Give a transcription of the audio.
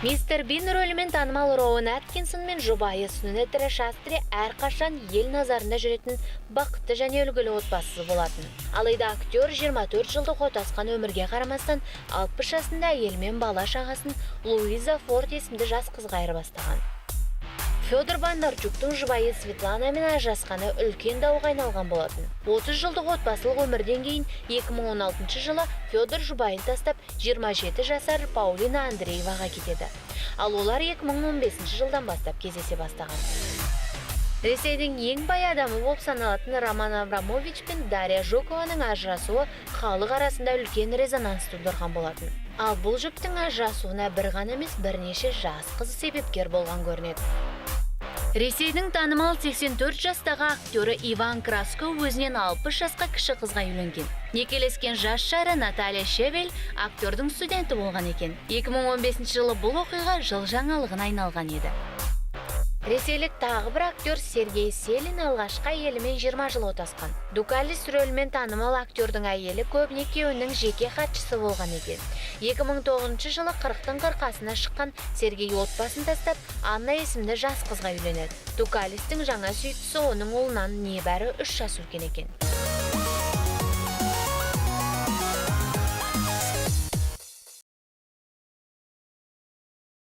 Мистер Бин рөлімен танымал Роуэн Аткинсон мен жұбайы Сунетра Шастри әрқашан ел назарында жүретін бақытты және үлгілі отбасы болатын. Алайда актер 24 жылдық отасқан өмірге қарамастан 60 жасында әйелмен бала шағасын Луиза Форд есімді жас қызға айырбастаған. Федор Бондарчуктың жұбайы Светланамен ажырасқаны үлкен дауға айналған болатын. 30 жылдық отбасылық өмірден кейін 2016 жылы Федор жұбайын тастап 27 жасар Паулина Андрееваға кетеді. Ал олар 2015 жылдан бастап кездесе бастаған. Ресейдің ең бай адамы болып саналатын Роман Абрамович пен Дарья Жукованың ажырасуы халық арасында үлкен резонанс тудырған болатын. Ал бұл жұптың ажырасуына бір ғана емес бірнеше жас қыз себепкер болған көрінеді. Ресейдің танымал 84 жастағы актері Иван Краско өзінен 60 жасқа кіші қызға үйленген. Некелескен жас жары Наталья Шевель актердің студенті болған екен. 2015 жылы бұл оқиға жыл жаңалығына айналған еді. Ресейлік тағы бір актер Сергей Селин алғашқы әйелімен 20 жыл отасқан. Дукалис рөлімен танымал актердің әйелі көбіне күйеуінің жеке хатшысы болған екен. 2009 жылы 40-тың қырқасына шыққан Сергей отбасын тастап, Анна есімді жас қызға үйленеді. Дукалистің жаңа сүйіктісі оның ұлынан небәрі 3 жас үлкен екен.